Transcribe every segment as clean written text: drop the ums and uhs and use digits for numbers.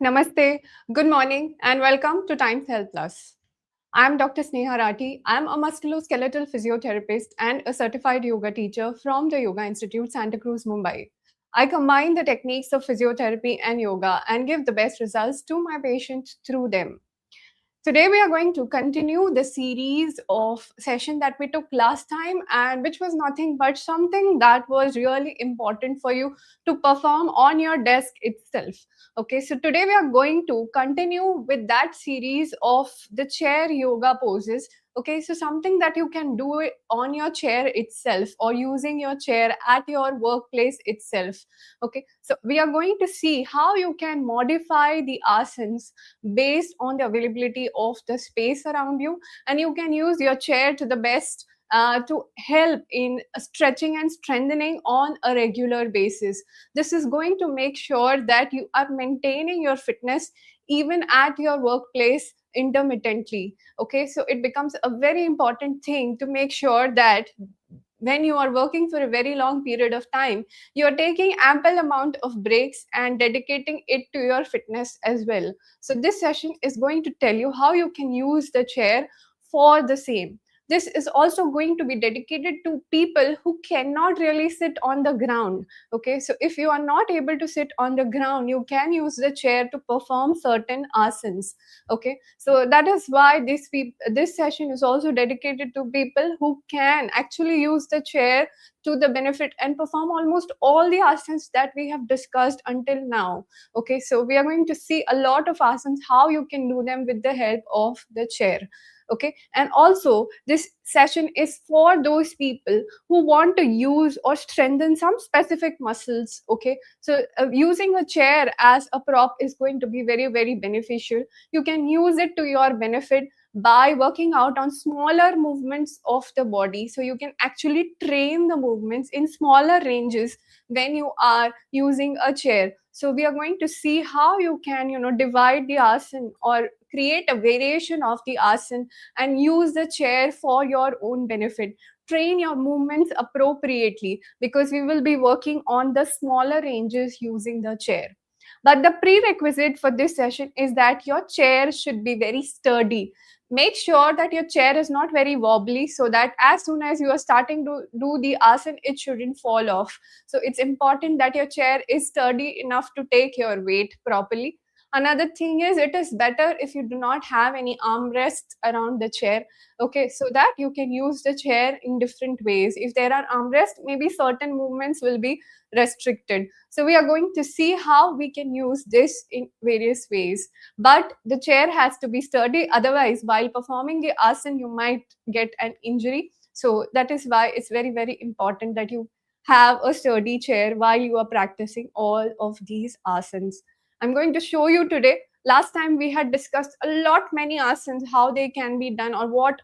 Namaste, good morning, and welcome to TimesHealth Plus. I'm Dr. Sneha Rathi. I'm a musculoskeletal physiotherapist and a certified yoga teacher from the Yoga Institute, Santa Cruz, Mumbai. I combine the techniques of physiotherapy and yoga and give the best results to my patients through them. Today we are going to continue the series of session that we took last time, and which was nothing but something that was really important for you to perform on your desk itself. Okay, so today we are going to continue with that series of the chair yoga poses. Okay, so something that you can do it on your chair itself or using your chair at your workplace itself. Okay, so we are going to see how you can modify the asanas based on the availability of the space around you, and you can use your chair to the best to help in stretching and strengthening on a regular basis. This is going to make sure that you are maintaining your fitness even at your workplace intermittently. Okay, so it becomes a very important thing to make sure that when you are working for a very long period of time, you are taking ample amount of breaks and dedicating it to your fitness as well. So this session is going to tell you how you can use the chair for the same. This is also going to be dedicated to people who cannot really sit on the ground. Okay, so if you are not able to sit on the ground, you can use the chair to perform certain asanas. Okay, so that is why this session is also dedicated to people who can actually use the chair to the benefit and perform almost all the asanas that we have discussed until now. Okay, so we are going to see a lot of asanas, how you can do them with the help of the chair. Okay, and also this session is for those people who want to use or strengthen some specific muscles. Okay, so using a chair as a prop is going to be very, very beneficial. You can use it to your benefit by working out on smaller movements of the body, so you can actually train the movements in smaller ranges when you are using a chair. So we are going to see how you can divide the asana or create a variation of the asana and use the chair for your own benefit. Train your movements appropriately, because we will be working on the smaller ranges using the chair. But the prerequisite for this session is that your chair should be very sturdy. Make sure that your chair is not very wobbly, so that as soon as you are starting to do the asana, it shouldn't fall off. So it's important that your chair is sturdy enough to take your weight properly. Another thing is, it is better if you do not have any armrests around the chair. Okay, so that you can use the chair in different ways. If there are armrests, maybe certain movements will be restricted. So we are going to see how we can use this in various ways. But the chair has to be sturdy, otherwise while performing the asana you might get an injury. So that is why it's very, very important that you have a sturdy chair while you are practicing all of these asanas. I'm going to show you today. Last time we had discussed a lot many asanas, how they can be done, or what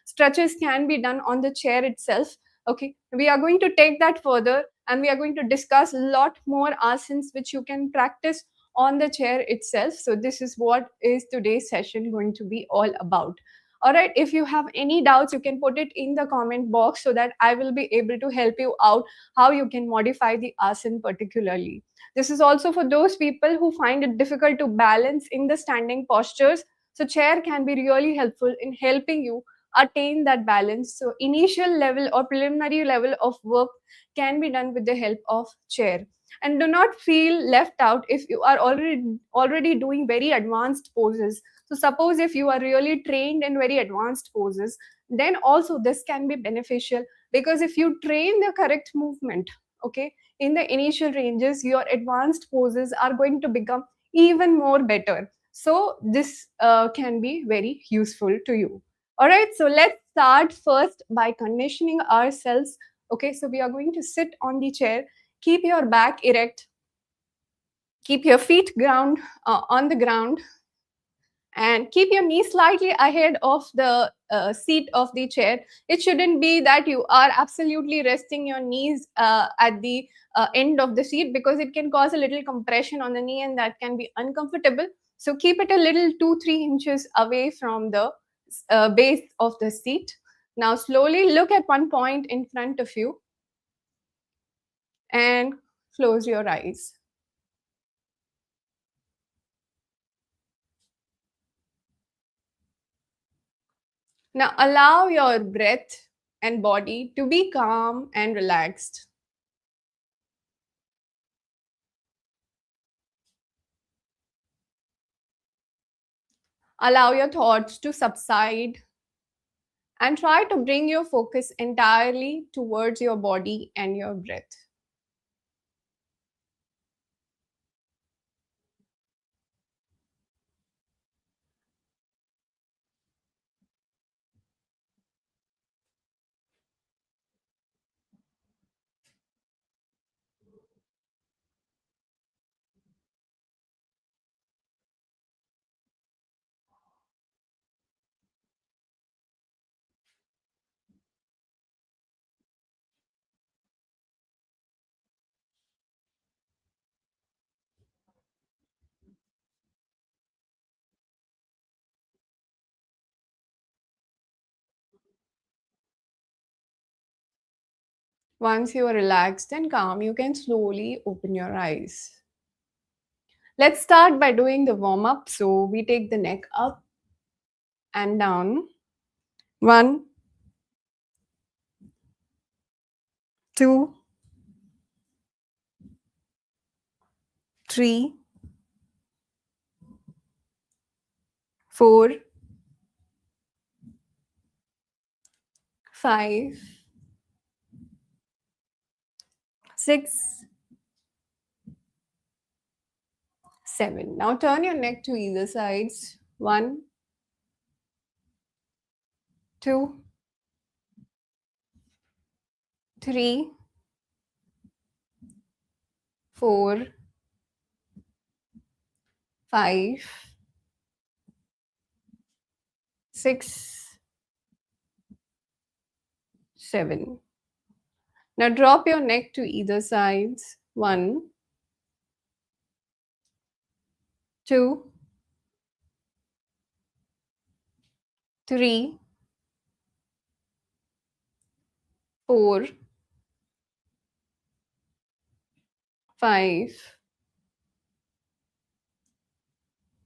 stretches can be done on the chair itself. Okay, we are going to take that further, and we are going to discuss a lot more asanas which you can practice on the chair itself. So this is what is today's session going to be all about. All right, if you have any doubts, you can put it in the comment box so that I will be able to help you out how you can modify the asana particularly. This is also for those people who find it difficult to balance in the standing postures. So chair can be really helpful in helping you attain that balance. So initial level or preliminary level of work can be done with the help of chair. And do not feel left out if you are already doing very advanced poses. So suppose if you are really trained in very advanced poses, then also this can be beneficial, because if you train the correct movement, okay, in the initial ranges, your advanced poses are going to become even more better. So this can be very useful to you. All right, so let's start first by conditioning ourselves. Okay, so we are going to sit on the chair. Keep your back erect. Keep your feet on the ground, and keep your knees slightly ahead of the seat of the chair. It shouldn't be that you are absolutely resting your knees at the end of the seat, because it can cause a little compression on the knee and that can be uncomfortable. So keep it a little 2-3 inches away from the base of the seat. Now slowly look at one point in front of you and close your eyes. Now allow your breath and body to be calm and relaxed. Allow your thoughts to subside and try to bring your focus entirely towards your body and your breath. Once you are relaxed and calm, you can slowly open your eyes. Let's start by doing the warm up. So we take the neck up and down. One, two, three, four, five, six, seven. Now turn your neck to either sides. One, two, three, four, five, six, seven. Now drop your neck to either sides. One, two, three, four, five,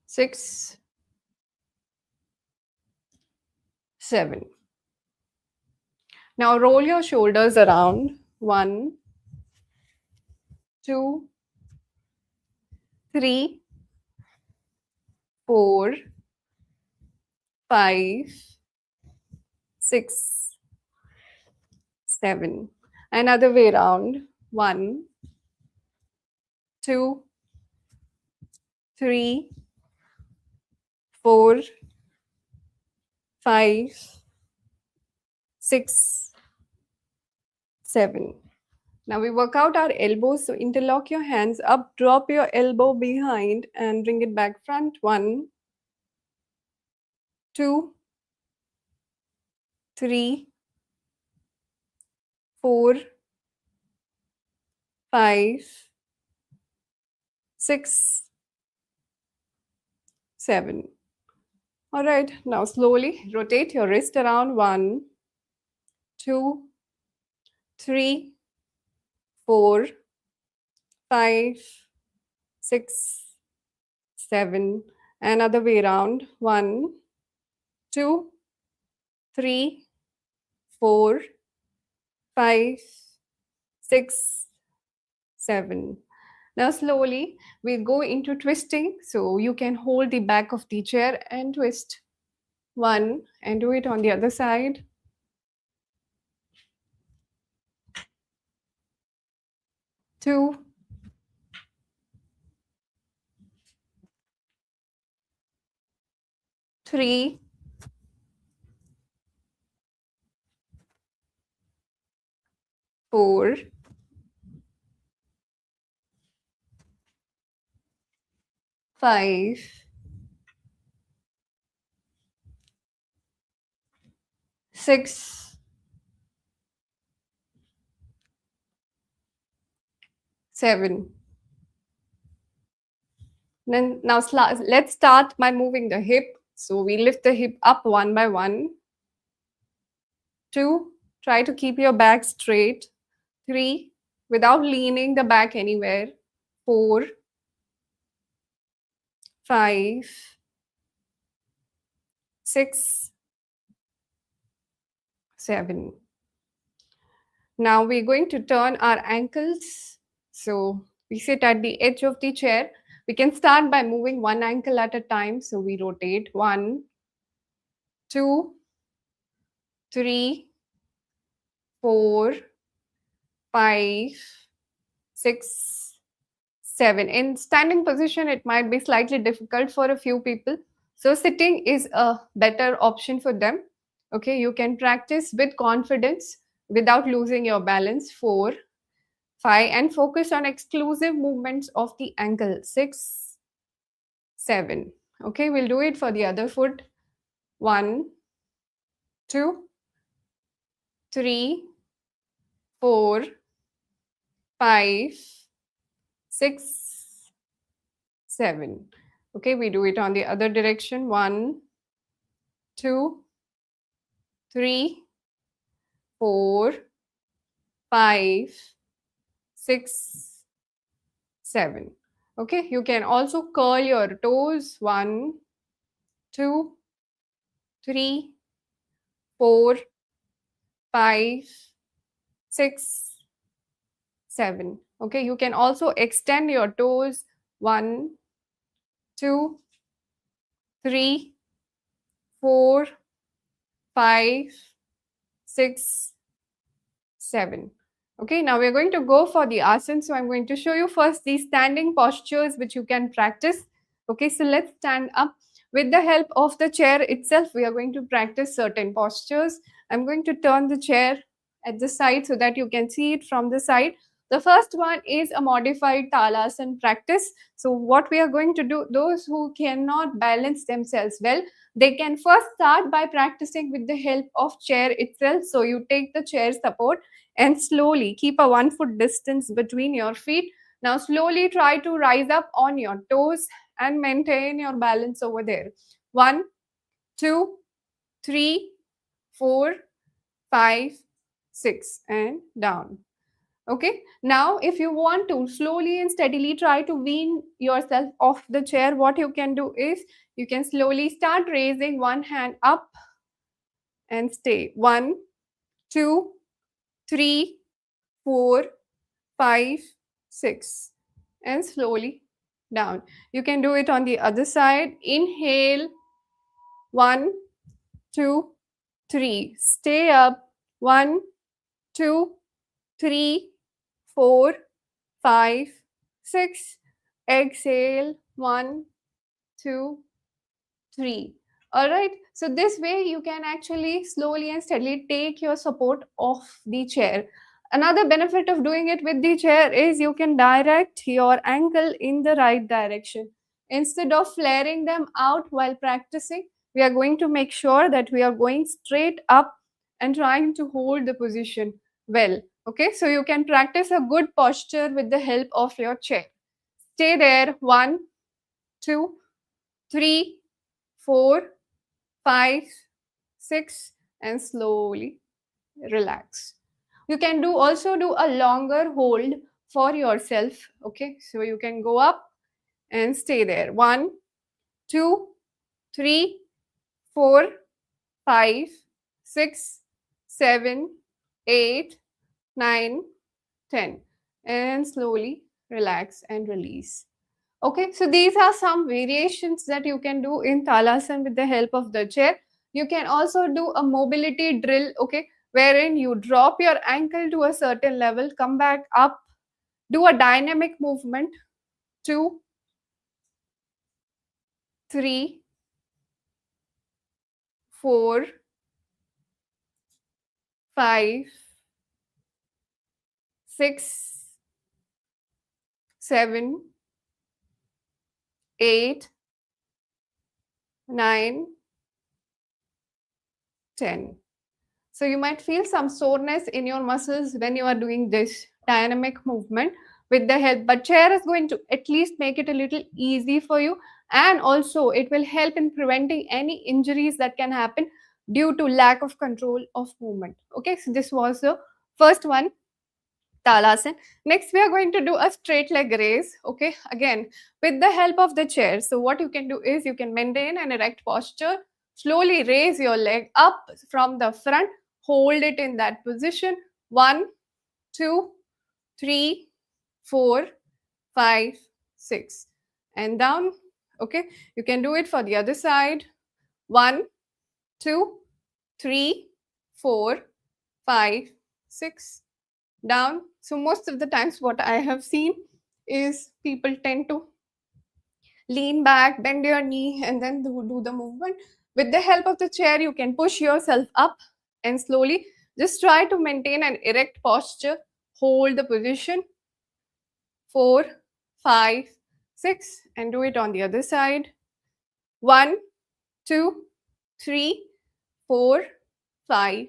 six, seven. Now roll your shoulders around. One, two, three, four, five, six, seven. Another way around. One, two, three, four, five, six, seven. Now we work out our elbows. So interlock your hands up, drop your elbow behind and bring it back front. One, two, three, four, five, six, seven. All right, now slowly rotate your wrist around. One, two, three, four, five, six, seven. Another way around. One, two, three, four, five, six, seven. Now slowly we go into twisting. So you can hold the back of the chair and twist. One, and do it on the other side. Two, three, four, five, six, seven. Then now let's start by moving the hip. So we lift the hip up one by one. Two, try to keep your back straight. Three, without leaning the back anywhere. Four, five, six, 7. Now we're going to turn our ankles. So we sit at the edge of the chair. We can start by moving one ankle at a time. So we rotate 1, 2, 3, 4, 5, 6, 7. In standing position, it might be slightly difficult for a few people. So sitting is a better option for them. Okay, you can practice with confidence without losing your balance. 4, 5, and focus on exclusive movements of the ankle. 6, 7. Okay, we'll do it for the other foot. 1, 2, 3, 4, 5, 6, 7. Okay, we do it on the other direction. 1, 2, 3, 4, 5, 6, 7. Okay, you can also curl your toes. 1, 2, 3, 4, 5, 6, 7. Okay, you can also extend your toes. 1, 2, 3, 4, 5, 6, 7. Okay, now we're going to go for the asana. So I'm going to show you first the standing postures which you can practice. Okay, so let's stand up. With the help of the chair itself, we are going to practice certain postures. I'm going to turn the chair at the side so that you can see it from the side. The first one is a modified talasana practice. So what we are going to do, those who cannot balance themselves well, they can first start by practicing with the help of chair itself. So you take the chair support and slowly keep a 1 foot distance between your feet. Now slowly try to rise up on your toes and maintain your balance over there. 1, 2, 3, 4, 5, 6, and down. Okay, now if you want to slowly and steadily try to wean yourself off the chair, what you can do is you can slowly start raising one hand up and stay. 1, 2, 3, 4, 5, 6, and slowly down. You can do it on the other side. Inhale. 1, 2, 3. Stay up. 1, 2, 3, 4, 5, 6. Exhale. 1, 2, 3. All right. So this way you can actually slowly and steadily take your support off the chair. Another benefit of doing it with the chair is you can direct your ankle in the right direction. Instead of flaring them out while practicing, we are going to make sure that we are going straight up and trying to hold the position well. Okay, so you can practice a good posture with the help of your chair. Stay there. 1, 2, 3, 4, 5, 6, and slowly relax. You can also do a longer hold for yourself. Okay, so you can go up and stay there. 1, 2, 3, 4, 5, 6, 7, 8, 9, 10, and slowly relax and release. Okay, so these are some variations that you can do in Talasana with the help of the chair. You can also do a mobility drill, okay, wherein you drop your ankle to a certain level, come back up, do a dynamic movement. 2, 3, 4, 5, 6, 7, 8, 9, 10. So you might feel some soreness in your muscles when you are doing this dynamic movement with the help, but chair is going to at least make it a little easy for you, and also it will help in preventing any injuries that can happen due to lack of control of movement. Okay, so this was the first one, Talasana. Next, we are going to do a straight leg raise. Okay, again with the help of the chair. So what you can do is you can maintain an erect posture, slowly raise your leg up from the front, hold it in that position. 1, 2, 3, 4, 5, 6, and down. Okay, you can do it for the other side. 1, 2, 3, 4, 5, 6, down. So most of the times what I have seen is people tend to lean back, bend your knee, and then do the movement. With the help of the chair, you can push yourself up and slowly just try to maintain an erect posture. Hold the position. 4, 5, 6, and do it on the other side. 1, 2, 3, 4, 5,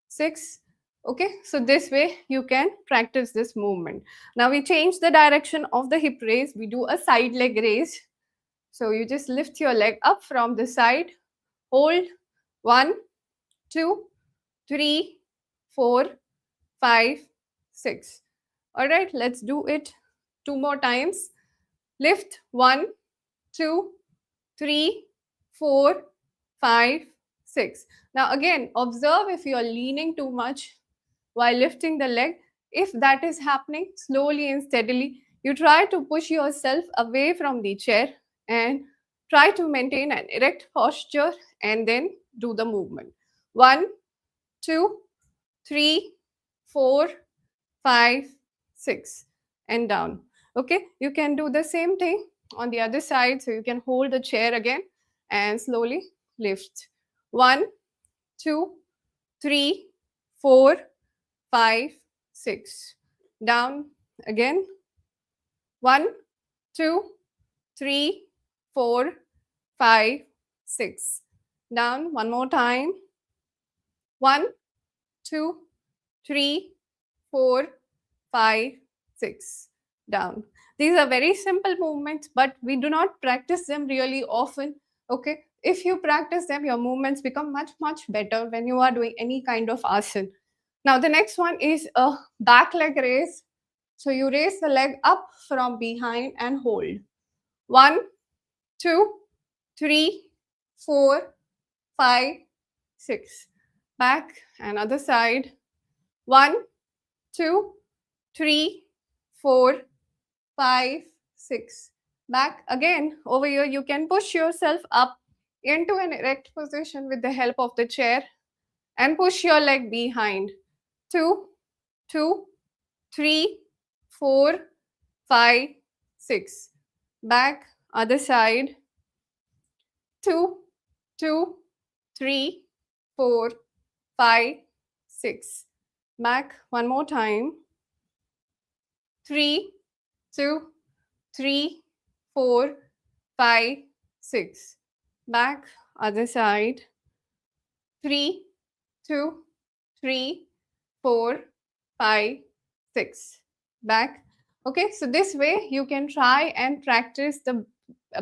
6. Okay, so this way you can practice this movement. Now we change the direction of the hip raise. We do a side leg raise. So you just lift your leg up from the side, hold. 1, 2, 3, 4, 5, 6. All right, let's do it 2 more times. Lift. 1, 2, 3, 4, 5, 6. Now again, observe if you are leaning too much while lifting the leg. If that is happening, slowly and steadily, you try to push yourself away from the chair and try to maintain an erect posture and then do the movement. 1, 2, 3, 4, 5, 6, and down. Okay, you can do the same thing on the other side. So you can hold the chair again and slowly lift. 1, 2, 3, 4, 5, 6. Down again. 1, 2, 3, 4, 5, 6. Down one more time. 1, 2, 3, 4, 5, 6. Down. These are very simple movements, but we do not practice them really often. Okay, if you practice them, your movements become much better when you are doing any kind of asana. Now the next one is a back leg raise. So you raise the leg up from behind and hold. 1, 2, 3, 4, 5, 6. Back and other side. 1, 2, 3, 4, 5, 6. Back again. Over here, you can push yourself up into an erect position with the help of the chair and push your leg behind. 2, 2, 3, 4, 5, 6. Back, other side. 2, 2, 3, 4, 5, 6. Back one more time. 3, 2, 3, 4, 5, 6. Back, other side. 3, 2, 3, 4, 5, 6. Back. Okay, so this way you can try and practice the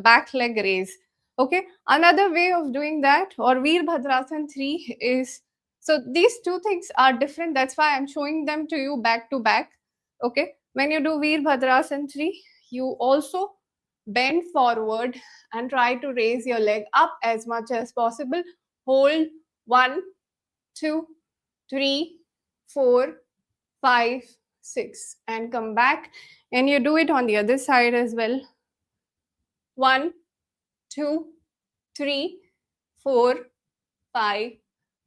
back leg raise. Okay, another way of doing that, or Veerbhadrasana 3, is, so these two things are different. That's why I'm showing them to you back to back. Okay, when you do Veerbhadrasana 3, you also bend forward and try to raise your leg up as much as possible. Hold. 1, 2, 3, 4, 5, 6, and come back. And you do it on the other side as well. 1, 2, 3, 4, 5,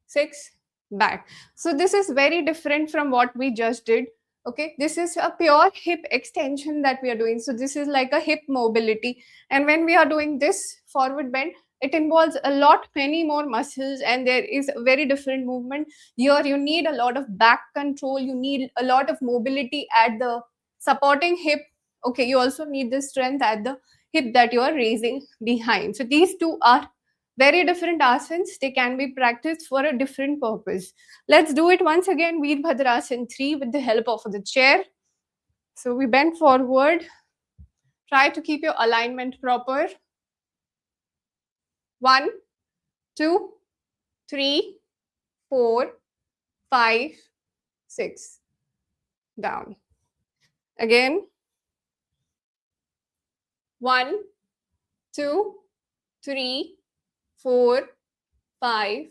6. Back. So this is very different from what we just did. Okay, this is a pure hip extension that we are doing. So this is like a hip mobility, and when we are doing this forward bend, it involves a lot many more muscles, and there is a very different movement. Here you need a lot of back control, you need a lot of mobility at the supporting hip. Okay, you also need the strength at the hip that you are raising behind. So these two are very different asanas. They can be practiced for a different purpose. Let's do it once again. Veerbhadrasana 3 with the help of the chair. So we bend forward. Try to keep your alignment proper. 1, 2, 3, 4, 5, 6. Down. Again. 1, 2, 3, 4, 5,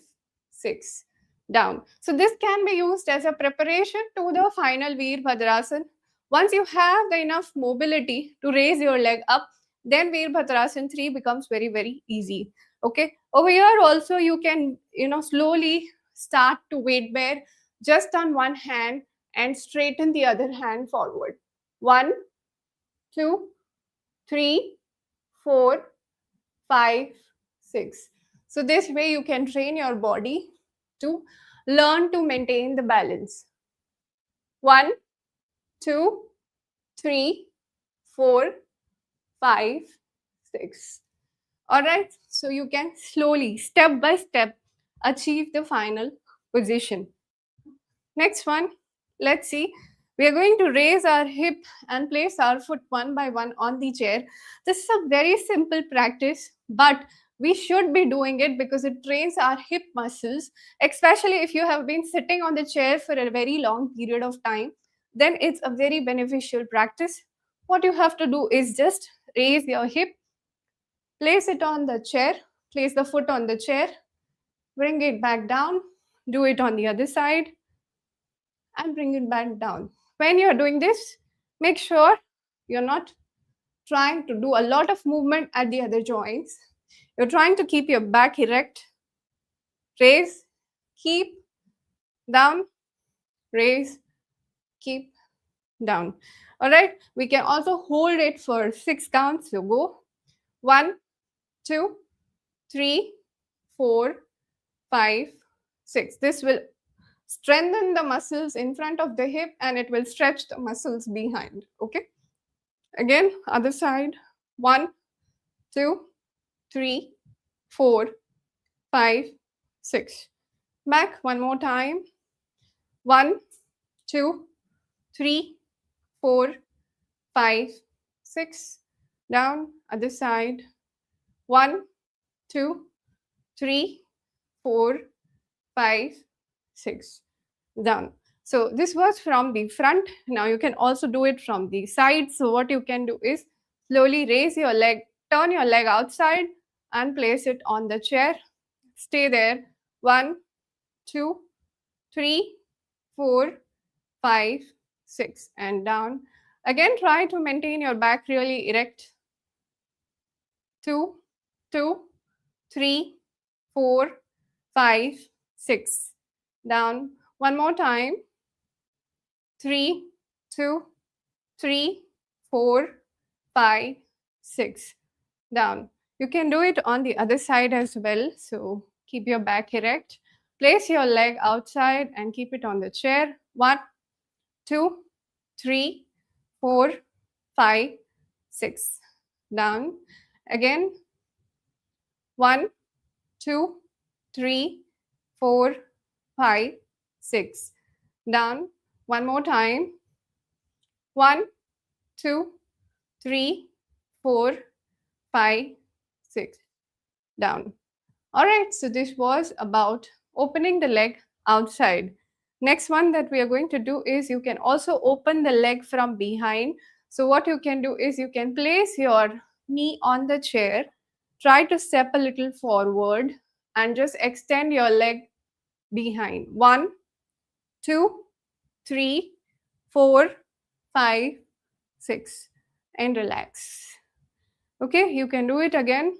6. down. So this can be used as a preparation to the final Veerbhadrasana. Once you have the enough mobility to raise your leg up, then Veerbhadrasana 3 becomes very, very easy. Okay. Over here also you can, slowly start to weight bear just on one hand and straighten the other hand forward. 1, 2, 3, 4, 5, 6. So this way you can train your body to learn to maintain the balance. 1, 2, 3, 4, 5, 6. All right. So you can slowly, step by step, achieve the final position. Next one, let's see. We are going to raise our hip and place our foot one by one on the chair. This is a very simple practice, but we should be doing it because it trains our hip muscles, especially if you have been sitting on the chair for a very long period of time. Then it's a very beneficial practice. What you have to do is just raise your hip, place it on the chair, place the foot on the chair, bring it back down, do it on the other side, and bring it back down. When you're doing this, make sure you're not trying to do a lot of movement at the other joints. You're trying to keep your back erect, raise, keep, down, raise, keep, down. All right, we can also hold it for 6 counts. So go 1, 2, 3, 4, 5, 6. This will strengthen the muscles in front of the hip and it will stretch the muscles behind. Okay. Again, other side. 1, 2, 3, 4, 5, 6. Back one more time. 1, 2, 3, 4, 5, 6. Down, other side. 1, 2, 3, 4, 5, 6. Down. So this was from the front. Now you can also do it from the side. So what you can do is slowly raise your leg, turn your leg outside and place it on the chair. Stay there. 1, 2, 3, 4, 5, 6 and down. Again, try to maintain your back really erect. 2, 2, 3, 4, 5, 6. Down. One more time. 3, 2, 3, 4, 5, 6. Down. You can do it on the other side as well. So keep your back erect. Place your leg outside and keep it on the chair. 1, 2, 3, 4, 5, 6. Down. Again. 1, 2, 3, 4, 5, 6. Down. One more time. 1, 2, 3, 4, 5, 6. Down. All right, so this was about opening the leg outside. Next one that we are going to do is you can also open the leg from behind. So what you can do is you can place your knee on the chair, try to step a little forward and just extend your leg behind. 1, 2, 3, 4, 5, 6 and relax. Okay, you can do it again.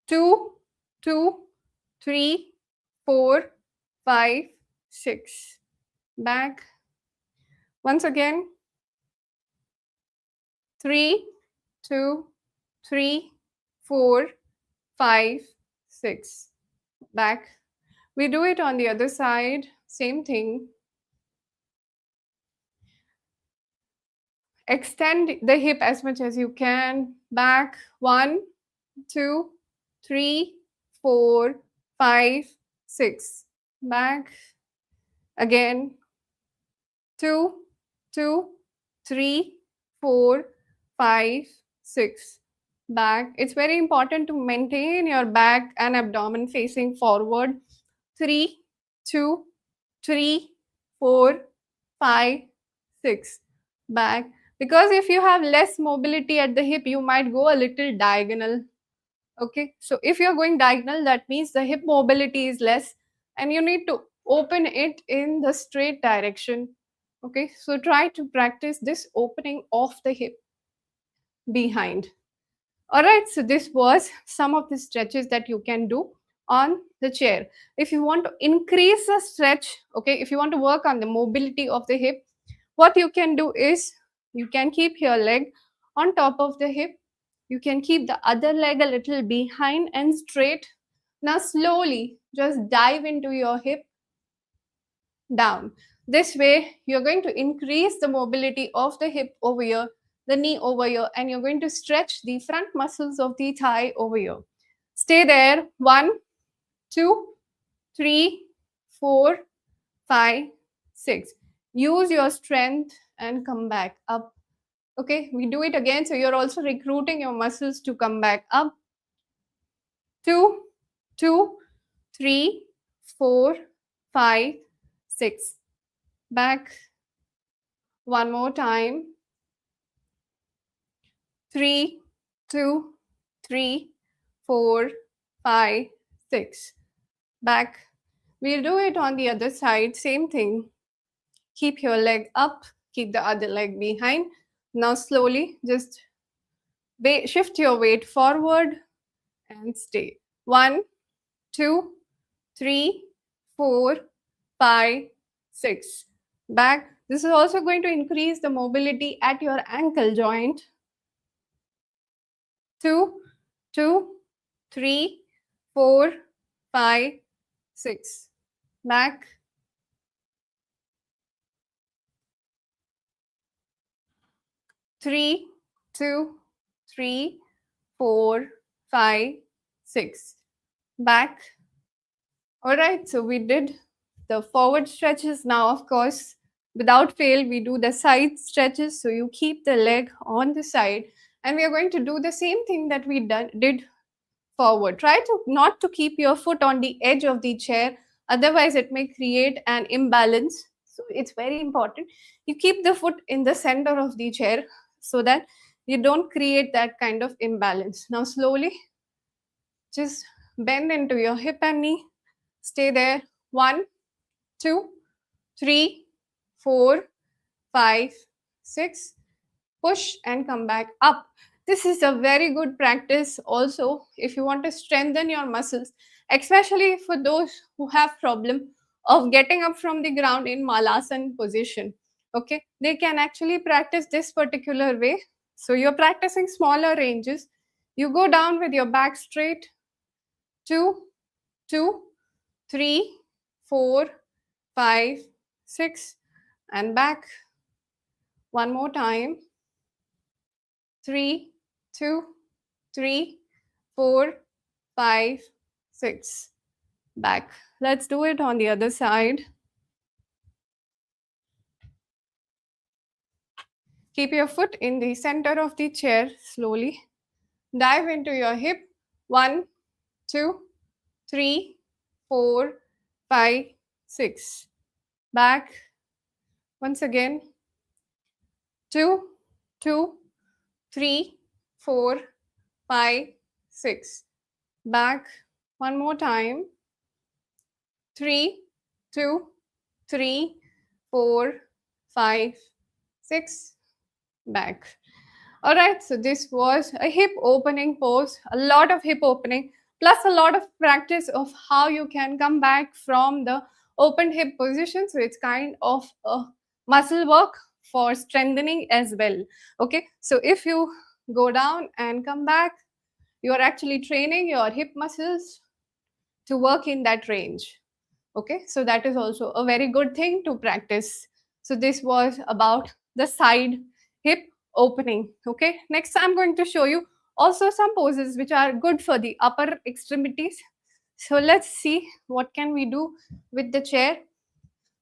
2, 2, 3, 4, 5, 6. Back. Once again. 3, 2, 3, 4, 5, 6. Back. We do it on the other side. Same thing. Extend the hip as much as you can. Back. 1, 2, 3, 4, 5, 6. Back. Again. 2, 2, 3, 4, 5, 6. Back. It's very important to maintain your back and abdomen facing forward. 3, 2, 3, 4, 5, 6. Back. Because if you have less mobility at the hip, you might go a little diagonal. Okay, so if you're going diagonal, that means the hip mobility is less and you need to open it in the straight direction. Okay, so try to practice this opening of the hip behind. All right, so this was some of the stretches that you can do on the chair. If you want to increase the stretch, okay, if you want to work on the mobility of the hip, what you can do is you can keep your leg on top of the hip. You can keep the other leg a little behind and straight. Now, slowly just dive into your hip down. This way, you're going to increase the mobility of the hip over here, the knee over here, and you're going to stretch the front muscles of the thigh over here. Stay there. 1, 2, 3, 4, 5, 6. Use your strength and come back up. Okay, we do it again. So you're also recruiting your muscles to come back up. 2, 2, 3, 4, 5, 6. Back. One more time. 3, 2, 3, 4, 5, 6. Back. We'll do it on the other side. Same thing. Keep your leg up. Keep the other leg behind. Now slowly just shift your weight forward and stay. 1, 2, 3, 4, 5, 6. Back. This is also going to increase the mobility at your ankle joint. 2, 2, 3, 4, 5, 6. Back. 3, 2, 3, 4, 5, 6. Back. All right, so we did the forward stretches. Now, of course, without fail, we do the side stretches. So you keep the leg on the side, and we are going to do the same thing that we did forward. Try to not to keep your foot on the edge of the chair, otherwise it may create an imbalance. So it's very important you keep the foot in the center of the chair so that you don't create that kind of imbalance. Now slowly just bend into your hip and knee. Stay there. 1, 2, 3, 4, 5, 6. Push and come back up. This is a very good practice also if you want to strengthen your muscles, especially for those who have problem of getting up from the ground in malasana position. Okay, they can actually practice this particular way. So you're practicing smaller ranges. You go down with your back straight. 2, 2, 3, 4, 5, 6, and back. One more time. 3, 2, 3, 4, 5, 6. Back. Let's do it on the other side. Keep your foot in the center of the chair slowly. Dive into your hip. 1, 2, 3, 4, 5, 6. Back. Once again. 2, 2, 3, 4, 5, 6. Back. One more time. 3, 2, 3, 4, 5, 6. Back. All right, so this was a hip opening pose, a lot of hip opening, plus a lot of practice of how you can come back from the open hip position. So it's kind of a muscle work for strengthening as well. Okay, so if you go down and come back, you are actually training your hip muscles to work in that range. Okay, so that is also a very good thing to practice. So this was about the side hip opening. Okay, next I'm going to show you also some poses which are good for the upper extremities. So let's see what can we do with the chair.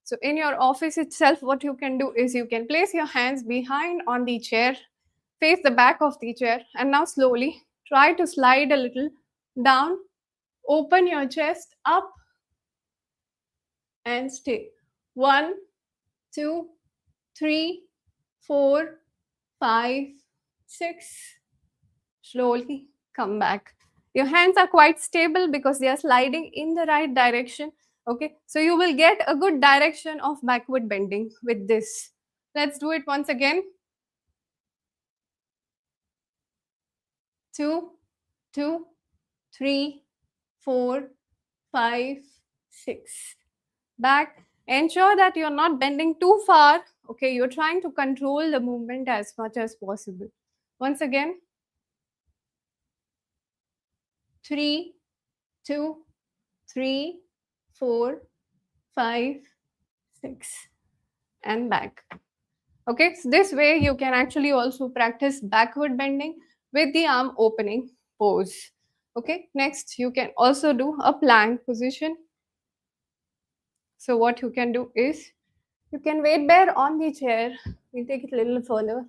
So in your office itself, what you can do is you can place your hands behind on the chair, face the back of the chair, and now slowly try to slide a little down, open your chest up and stay. 1, 2, 3, 4, 5, 6. Slowly come back. Your hands are quite stable because they are sliding in the right direction. Okay, so you will get a good direction of backward bending with this. Let's do it once again. 2, 2, 3, 4, 5, 6. Back. Ensure that you're not bending too far. Okay, you're trying to control the movement as much as possible. Once again, 3, 2, 3, 4, 5, 6, and back. Okay, so this way you can actually also practice backward bending with the arm opening pose. Okay, next you can also do a plank position. So what you can do is you can weight bear on the chair. We'll take it a little further.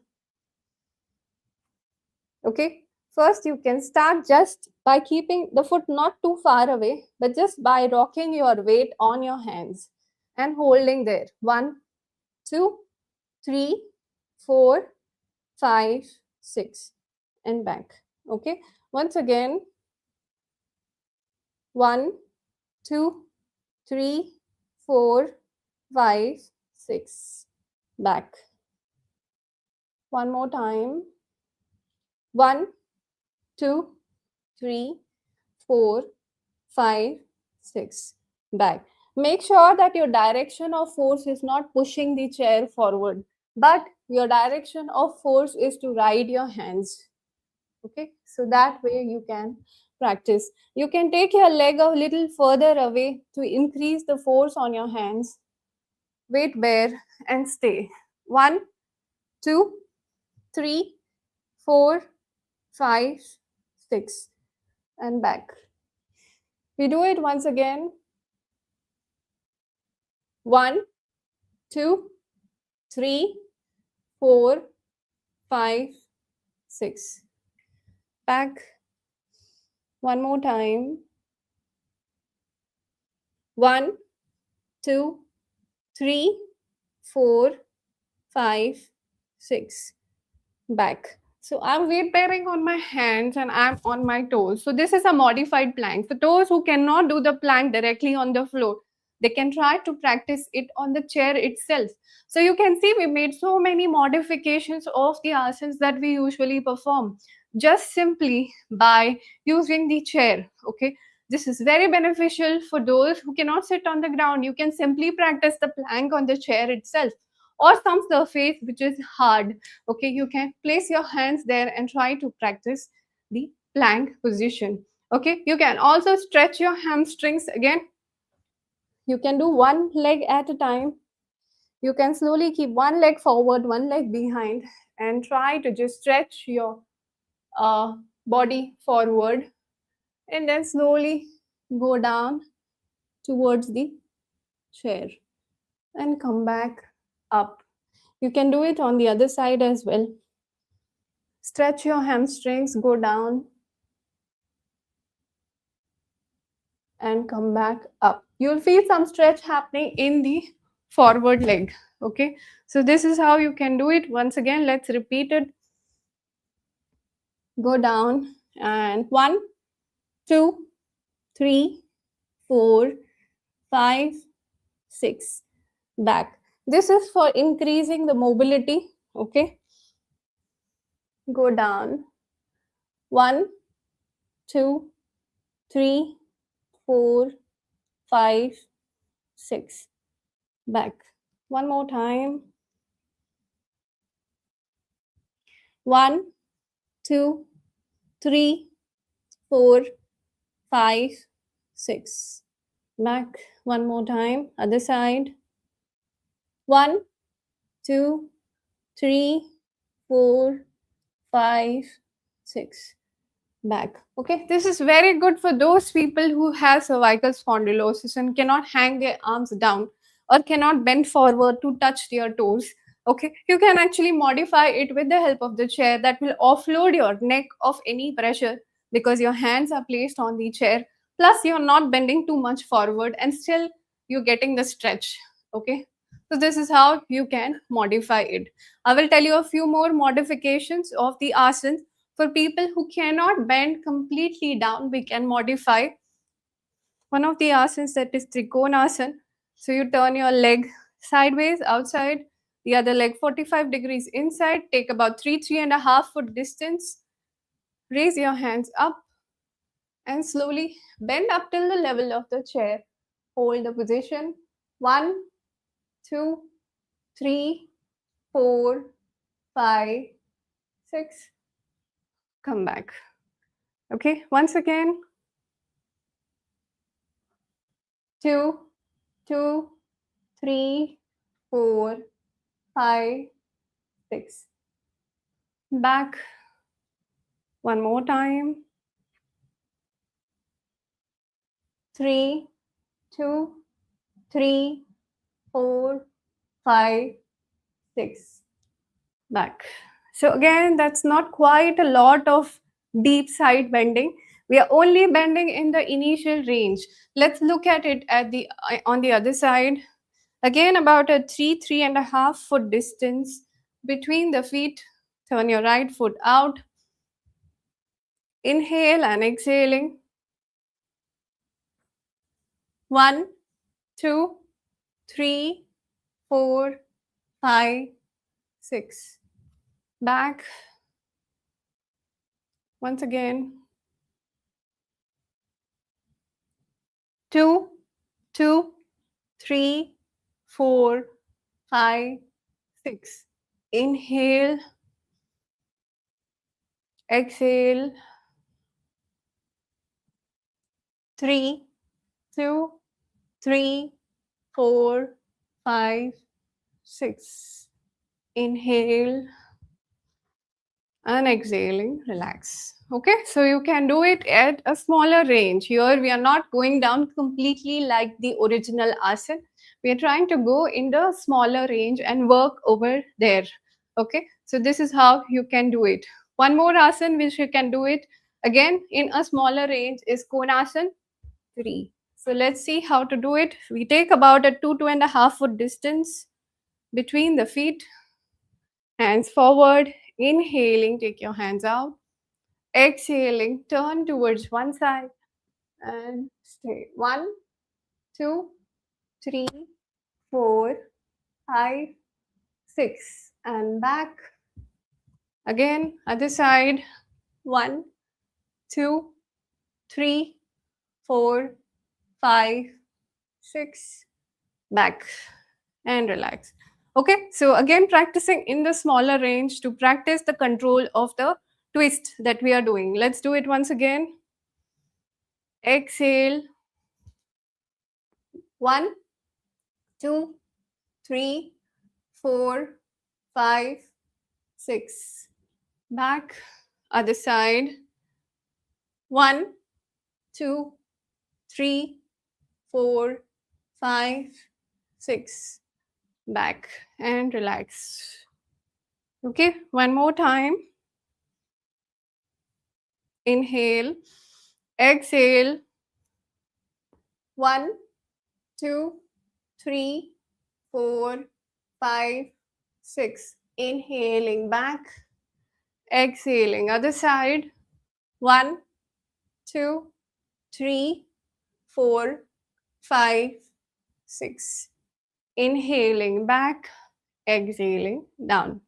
Okay, first you can start just by keeping the foot not too far away, but just by rocking your weight on your hands and holding there. 1, 2, 3, 4, 5, 6, and back. Okay, once again, 1, 2, 3, 4, 5, 6, back. One more time. 1, 2, 3, 4, 5, 6, back. Make sure that your direction of force is not pushing the chair forward, but your direction of force is to ride your hands. Okay, so that way you can practice. You can take your leg a little further away to increase the force on your hands. Weight bear and stay. 1, 2, 3, 4, 5, 6, and back. We do it once again. 1, 2, 3, 4, 5, 6. Back. One more time. 1, 2, 3, 4, 5, 6. Back. So I'm weight bearing on my hands and I'm on my toes. So this is a modified plank. For those who cannot do the plank directly on the floor, they can try to practice it on the chair itself. So you can see we made so many modifications of the asanas that we usually perform just simply by using the chair. Okay, this is very beneficial for those who cannot sit on the ground. You can simply practice the plank on the chair itself or some surface which is hard. Okay, you can place your hands there and try to practice the plank position. Okay, you can also stretch your hamstrings again. You can do one leg at a time. You can slowly keep one leg forward, one leg behind, and try to just stretch your body forward and then slowly go down towards the chair and come back up. You can do it on the other side as well. Stretch your hamstrings, go down and come back up. You'll feel some stretch happening in the forward leg. Okay, so this is how you can do it. Once again, let's repeat it. Go down and 1, 2, 3, 4, 5, 6, back. This is for increasing the mobility. Okay, go down 1, 2, 3, 4, 5, 6, back. One more time. 1, 2, 3, 4, 5, 6, back. One more time. Other side. 1, 2, 3, 4, 5, 6, back. Okay, this is very good for those people who have cervical spondylosis and cannot hang their arms down or cannot bend forward to touch their toes. Okay, you can actually modify it with the help of the chair that will offload your neck of any pressure because your hands are placed on the chair, plus you're not bending too much forward and still you're getting the stretch. Okay, so this is how you can modify it. I will tell you a few more modifications of the asanas For people who cannot bend completely down, we can modify one of the asanas, that is trikonasana. So you turn your leg sideways outside, the other leg 45 degrees inside, take about 3.5 foot distance, raise your hands up and slowly bend up till the level of the chair. Hold the position. 1, 2, 3, 4, 5, 6. Come back. Okay, once again. 2, 2, 3, 4, 5, 6. Back. One more time. 3, 2, 3, 4, 5, 6. Back. So again, that's not quite a lot of deep side bending. We are only bending in the initial range. Let's look at it at the on the other side. Again, about a 3.5 foot distance between the feet. Turn your right foot out. Inhale and exhaling. 1, 2, 3, 4, 5, 6. Back. Once again. 2, 2, 3, 4, 5, 6. Inhale. Exhale. 3, 2, 3, 4, 5, 6. Inhale and exhaling, relax. Okay, so you can do it at a smaller range. Here we are not going down completely like the original asana. We are trying to go in the smaller range and work over there. Okay, so this is how you can do it. One more asana which you can do it again in a smaller range is Konasana 3. So let's see how to do it. We take about a 2.5 foot distance between the feet. Hands forward, inhaling, take your hands out. Exhaling, turn towards one side and stay. 1, 2, 3, 4, 5, 6. And back. Again, other side. 1, 2, 3, 4, 5, 6. Back and relax. Okay, so again, practicing in the smaller range to practice the control of the twist that we are doing. Let's do it once again. Exhale. 1, 2, 3, 4, 5, 6. Back. Other side. 1, 2, 3, 4, 5, 6. Back and relax. Okay, one more time. Inhale. Exhale. 1, 2, 3, 4, 5, 6. Inhaling back. Exhaling. Other side. 1, 2, 3, 4, 5, 6. Inhaling back. Exhaling down.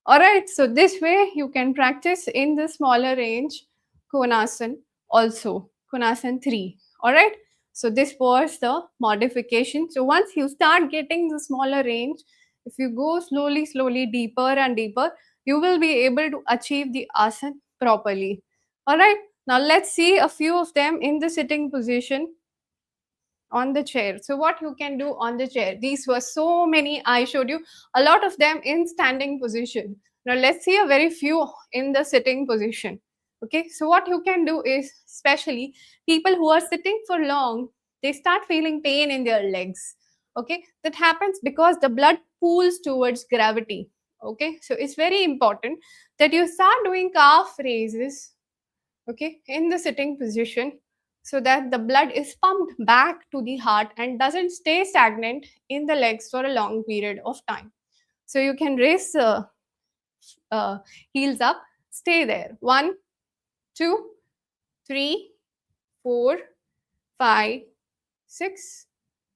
Alright, so this way you can practice in the smaller range Konasana also. Konasana 3. Alright, so this was the modification. So once you start getting the smaller range, if you go slowly deeper and deeper, you will be able to achieve the asana properly. Alright, now let's see a few of them in the sitting position on the chair. So what you can do on the chair, these were so many I showed you, a lot of them in standing position. Now let's see a very few in the sitting position. Okay, so what you can do is, especially people who are sitting for long, they start feeling pain in their legs. Okay, that happens because the blood pools towards gravity. Okay, so it's very important that you start doing calf raises, okay, in the sitting position, so that the blood is pumped back to the heart and doesn't stay stagnant in the legs for a long period of time. So you can raise heels up Stay there. 1, 2, 3, 4, 5, 6.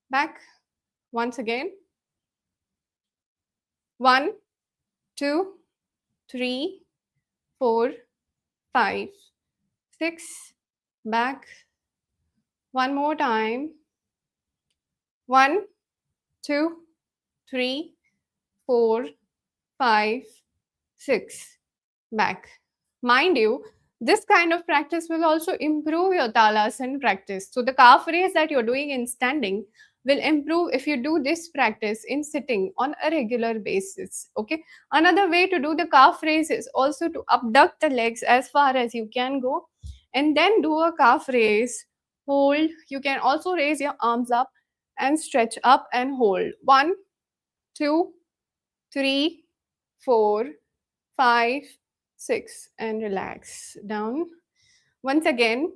Back. Once again. 1, 2, 3, 4, 5, 6. Back. One more time. 1, 2, 3, 4, 5, 6. Back. Mind you, this kind of practice will also improve your talasana practice. So the calf raise that you're doing in standing will improve if you do this practice in sitting on a regular basis. Okay. Another way to do the calf raise is also to abduct the legs as far as you can go and then do a calf raise. Hold. You can also raise your arms up and stretch up and hold. 1, 2, 3, 4, 5, 6, and relax down. Once again,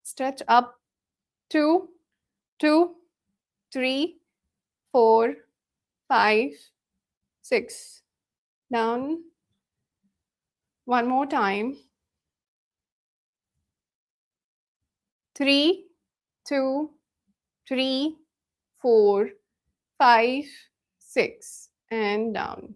stretch up. 2, 2, 3, 4, 5, 6. Down. One more time. 3, 2, 3, 4, 5, 6, and down.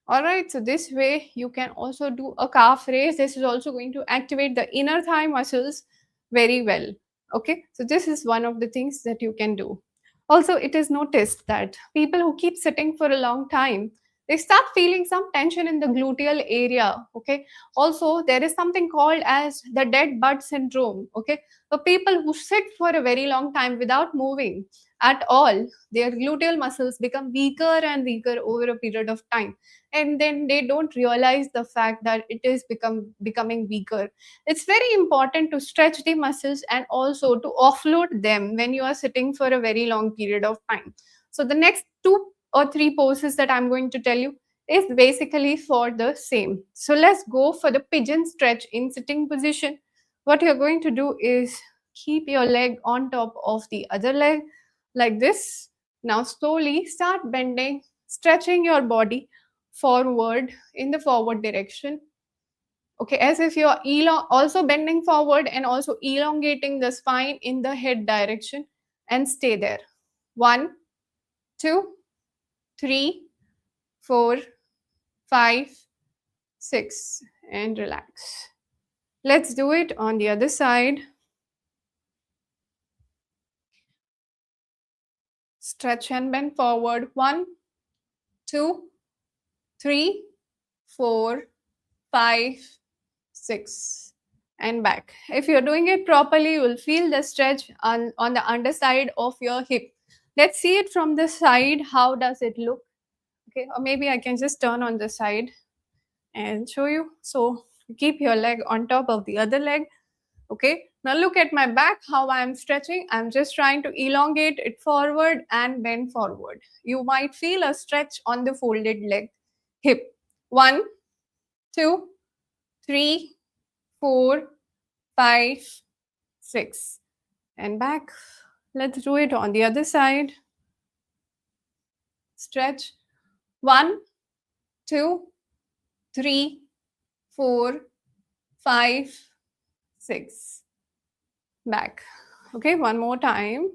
All right, so this way you can also do a calf raise. This is also going to activate the inner thigh muscles very well. Okay, so this is one of the things that you can do. Also, it is noticed that people who keep sitting for a long time, they start feeling some tension in the gluteal area. Okay, also there is something called as the dead bud syndrome. Okay, so people who sit for a very long time without moving at all, their gluteal muscles become weaker and weaker over a period of time, and then they don't realize the fact that it is becoming weaker. It's very important to stretch the muscles and also to offload them when you are sitting for a very long period of time. So the next 2 or 3 poses that I'm going to tell you is basically for the same. So let's go for the pigeon stretch in sitting position. What you're going to do is keep your leg on top of the other leg like this. Now slowly start bending, stretching your body forward in the forward direction. Okay, as if you're also bending forward and also elongating the spine in the head direction, and stay there. 1, 2, 3, 4, 5, 6, and relax. Let's do it on the other side. Stretch and bend forward. 1, 2, 3, 4, 5, 6, and back. If you're doing it properly, you will feel the stretch on the underside of your hip. Let's see it from the side. How does it look? Okay, or maybe I can just turn on the side and show you. So keep your leg on top of the other leg. Okay, now look at my back, how I'm stretching. I'm just trying to elongate it forward and bend forward. You might feel a stretch on the folded leg, hip. 1, 2, 3, 4, 5, 6, and back. Let's do it on the other side. Stretch. 1, 2, 3, 4, 5, 6. Back. Okay, one more time.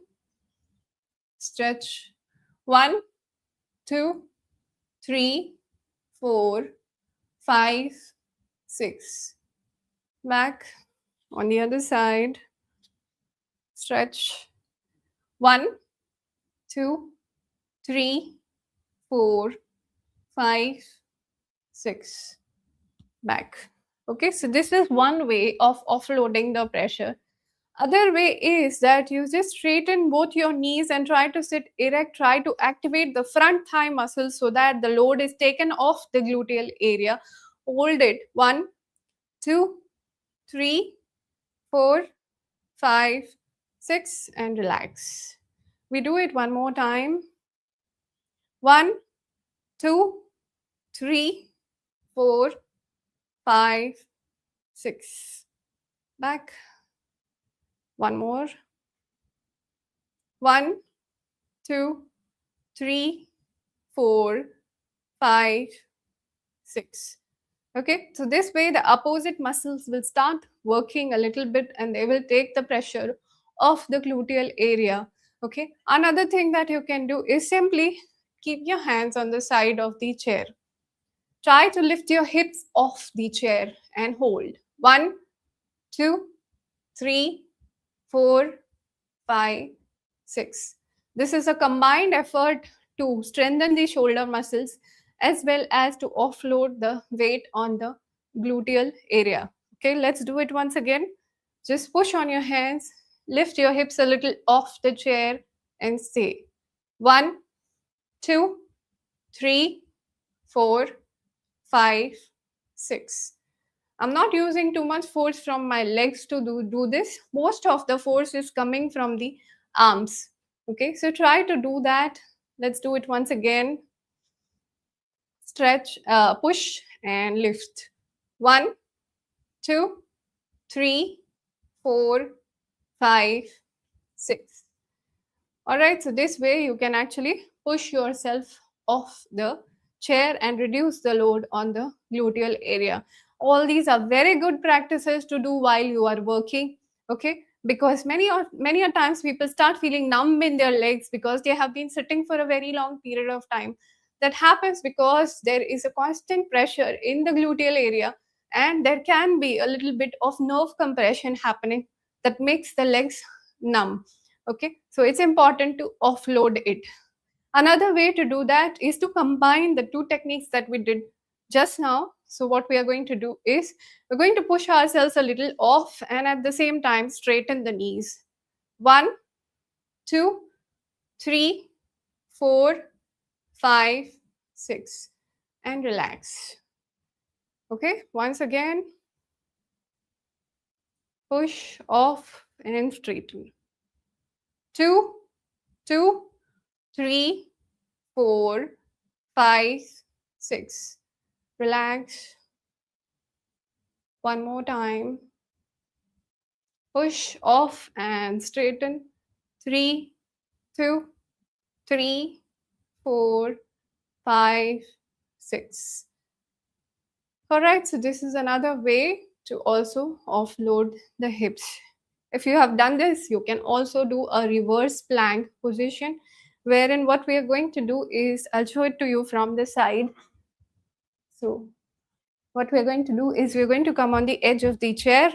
Stretch. 1, 2, 3, 4, 5, 6. Back. On the other side. Stretch. 1, 2, 3, 4, 5, 6. Back. Okay, so this is one way of offloading the pressure. Other way is that you just straighten both your knees and try to sit erect, try to activate the front thigh muscles so that the load is taken off the gluteal area. Hold it. 1, 2, 3, 4, 5, 6, and relax. We do it one more time. 1, 2, 3, 4, 5, 6. Back. One more. 1, 2, 3, 4, 5, 6. Okay, so this way the opposite muscles will start working a little bit and they will take the pressure off the gluteal area. Okay, another thing that you can do is simply keep your hands on the side of the chair. Try to lift your hips off the chair and hold. 1, 2, 3, 4, 5, 6. This is a combined effort to strengthen the shoulder muscles as well as to offload the weight on the gluteal area. Okay, let's do it once again. Just push on your hands, lift your hips a little off the chair and stay. 1, 2, 3, 4, 5, 6. I'm not using too much force from my legs to do this. Most of the force is coming from the arms. Okay, so try to do that. Let's do it once again. Stretch, push and lift. 1, 2, 3, 4, 5, 6. All right, so this way you can actually push yourself off the chair and reduce the load on the gluteal area. All these are very good practices to do while you are working, okay? Because many a times people start feeling numb in their legs because they have been sitting for a very long period of time. That happens because there is a constant pressure in the gluteal area and there can be a little bit of nerve compression happening that makes the legs numb. Okay, so it's important to offload it. Another way to do that is to combine the two techniques that we did just now. So what we are going to do is we're going to push ourselves a little off and at the same time straighten the knees. 1, 2, 3, 4, 5, 6 and relax. Okay, once again push off and straighten. 2, 2, 3, 4, 5, 6. Relax. One more time. Push off and straighten. 3, 2, 3, 4, 5, 6. Alright, so this is another way to also offload the hips. If you have done this, you can also do a reverse plank position, wherein what we are going to do is, I'll show it to you from the side. So what we're going to do is we're going to come on the edge of the chair,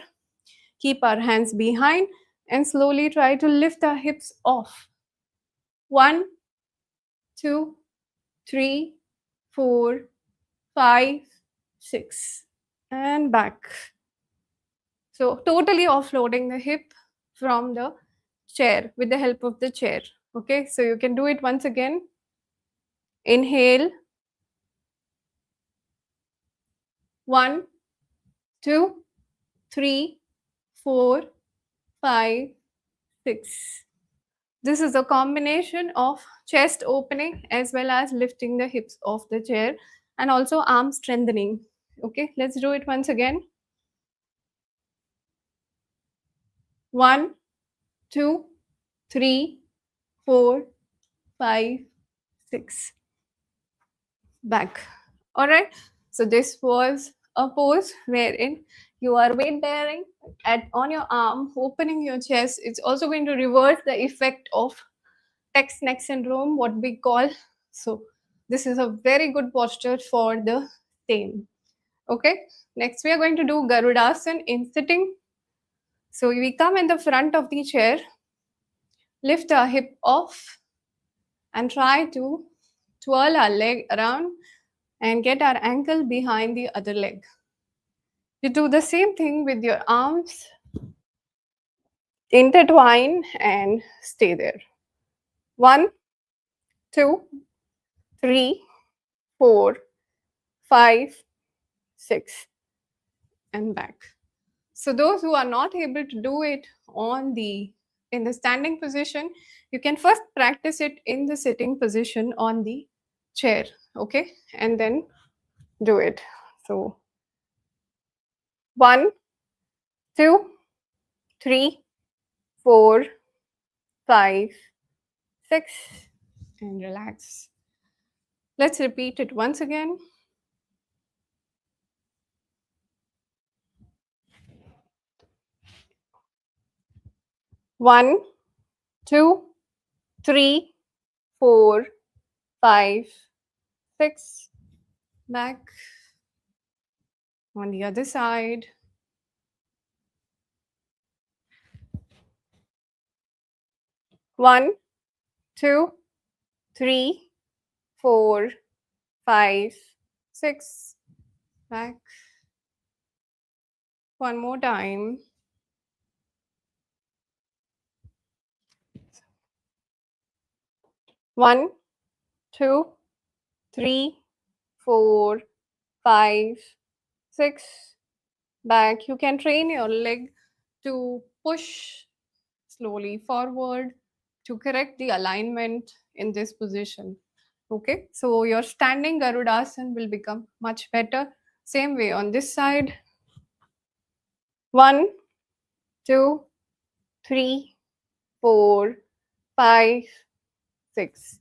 keep our hands behind and slowly try to lift our hips off. 1, 2, 3, 4, 5, 6 and back. So totally offloading the hip from the chair with the help of the chair. Okay, so you can do it once again. Inhale. 1, 2, 3, 4, 5, 6. This is a combination of chest opening as well as lifting the hips off the chair and also arm strengthening. Okay, let's do it once again. 1, 2, 3, 4, 5, 6. Back. All right. So this was a pose wherein you are weight bearing on your arm, opening your chest. It's also going to reverse the effect of text neck syndrome, what we call. So this is a very good posture for the same. Okay, next we are going to do Garudasana in sitting. So we come in the front of the chair, lift our hip off and try to twirl our leg around and get our ankle behind the other leg. You do the same thing with your arms, intertwine and stay there. 1, 2, 3, 4, 5, 6 and back. So those who are not able to do it in the standing position, you can first practice it in the sitting position on the chair, okay? And then do it. So 1, 2, 3, 4, 5, 6 and relax. Let's repeat it once again. 1, 2, 3, 4, 5, 6. Back on the other side. 1, 2, 3, 4, 5, 6. Back. One more time. 1, 2, 3, 4, 5, 6. Back. You can train your leg to push slowly forward to correct the alignment in this position. Okay, so your standing Garudasana will become much better. Same way on this side. 1, 2, 3, 4, 5, 6,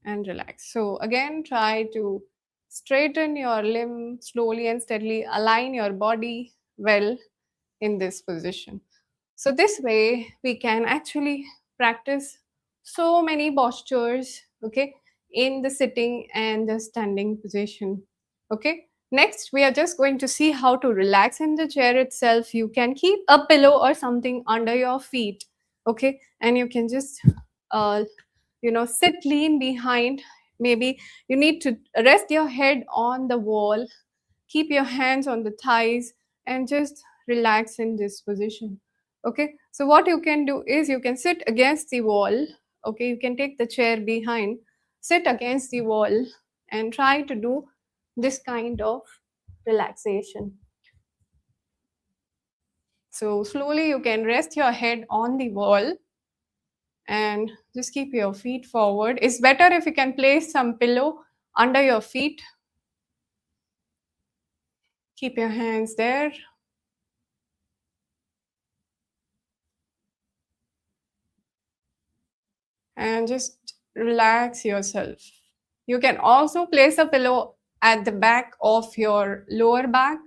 and relax. So again, try to straighten your limb slowly and steadily, align your body well in this position. So this way we can actually practice so many postures, okay, in the sitting and the standing position. Okay, next we are just going to see how to relax in the chair itself. You can keep a pillow or something under your feet, okay, and you can just uh, sit lean behind. Maybe you need to rest your head on the wall, keep your hands on the thighs, and just relax in this position. Okay, so what you can do is you can sit against the wall. Okay, you can take the chair behind, sit against the wall, and try to do this kind of relaxation. So slowly you can rest your head on the wall and just keep your feet forward. It's better if you can place some pillow under your feet. Keep your hands there. And just relax yourself. You can also place a pillow at the back of your lower back.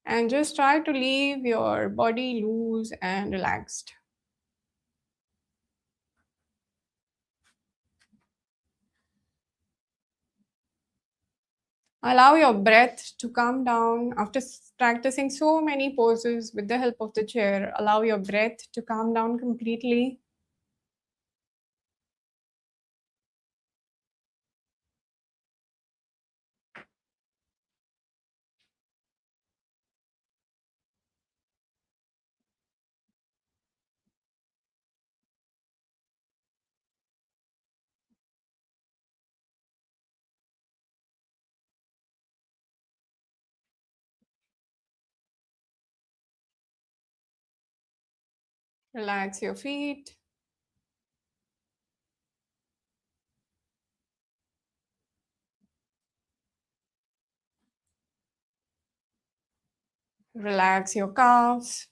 And just try to leave your body loose and relaxed. Allow your breath to come down after practicing so many poses with the help of the chair. Allow your breath to calm down completely. Relax your feet. Relax your calves.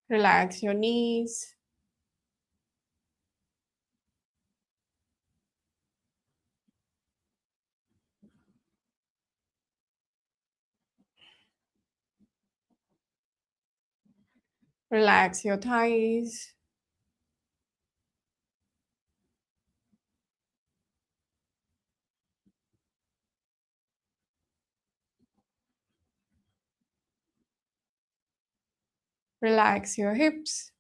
Relax your knees. Relax your thighs. Relax your hips.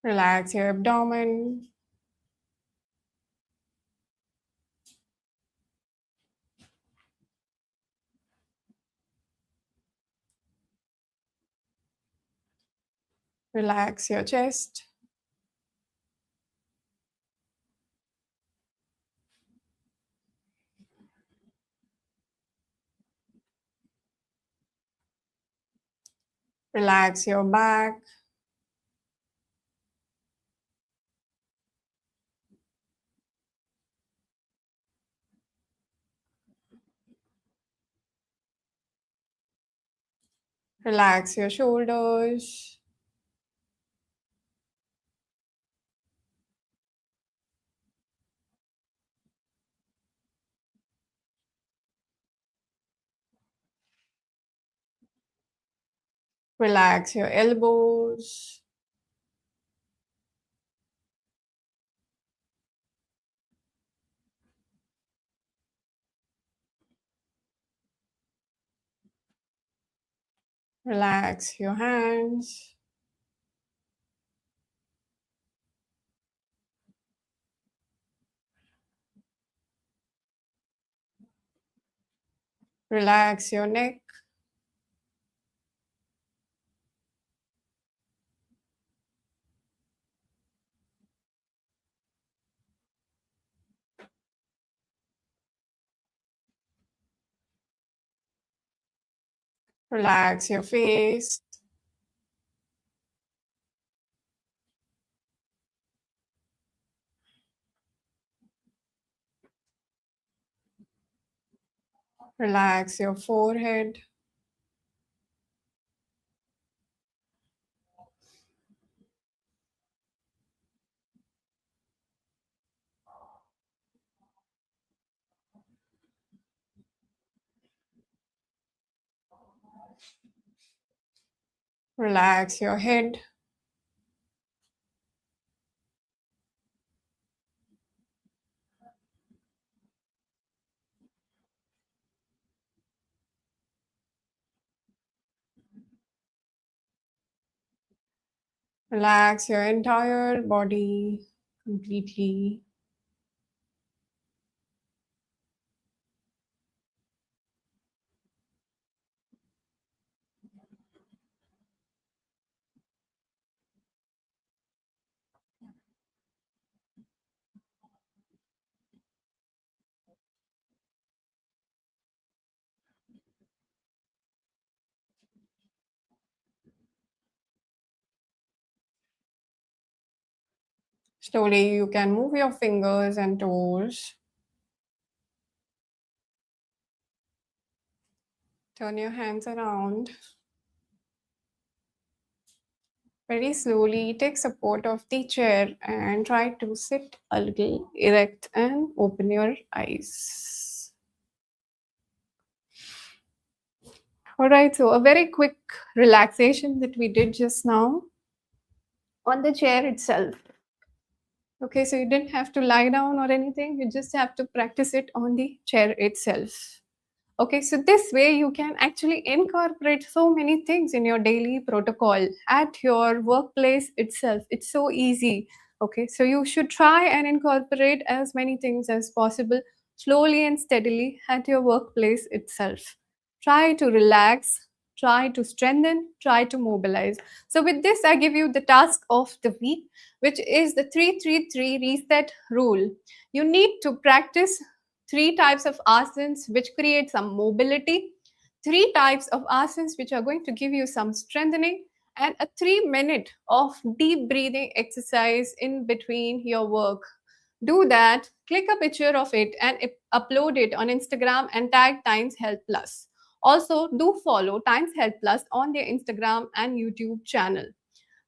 Relax your abdomen. Relax your chest. Relax your back. Relax your shoulders. Relax your elbows. Relax your hands. Relax your neck. Relax your face. Relax your forehead. Relax your head. Relax your entire body completely. Slowly, you can move your fingers and toes. Turn your hands around. Very slowly, take support of the chair and try to sit a little erect and open your eyes. All right, so a very quick relaxation that we did just now on the chair itself. Okay, so you didn't have to lie down or anything, you just have to practice it on the chair itself. Okay, so this way you can actually incorporate so many things in your daily protocol at your workplace itself. It's so easy. Okay, so you should try and incorporate as many things as possible slowly and steadily at your workplace itself. Try to relax, try to strengthen, try to mobilize. So, with this, I give you the task of the week, which is the 333 reset rule. You need to practice three types of asanas which create some mobility, three types of asanas which are going to give you some strengthening, and a 3 minute of deep breathing exercise in between your work. Do that, click a picture of it and upload it on Instagram and tag Times Health Plus. Also, do follow Times Health Plus on their Instagram and YouTube channel.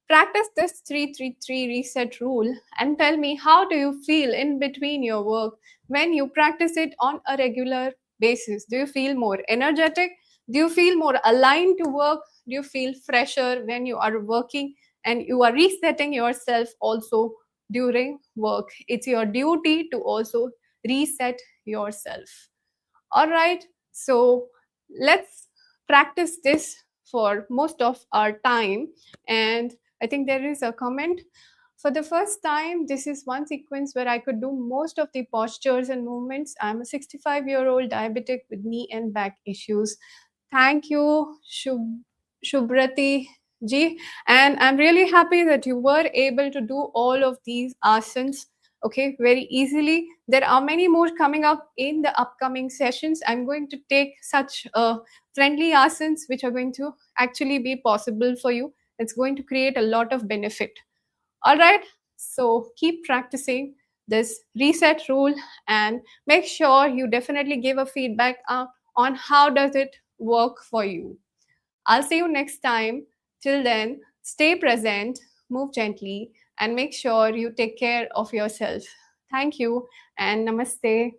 Practice this 333 reset rule and tell me how do you feel in between your work when you practice it on a regular basis. Do you feel more energetic? Do you feel more aligned to work? Do you feel fresher when you are working and you are resetting yourself also during work? It's your duty to also reset yourself. All right, so let's practice this for most of our time. And I think there is a comment. For the first time, this is one sequence where I could do most of the postures and movements. I'm a 65-year-old diabetic with knee and back issues. Thank you, Shubhrati ji. And I'm really happy that you were able to do all of these asanas, okay, very easily. There are many more coming up in the upcoming sessions. I'm going to take such a friendly asanas which are going to actually be possible for you. It's going to create a lot of benefit. All right, so keep practicing this reset rule and make sure you definitely give a feedback on how does it work for you. I'll see you next time. Till then, stay present, move gently, and make sure you take care of yourself. Thank you and namaste.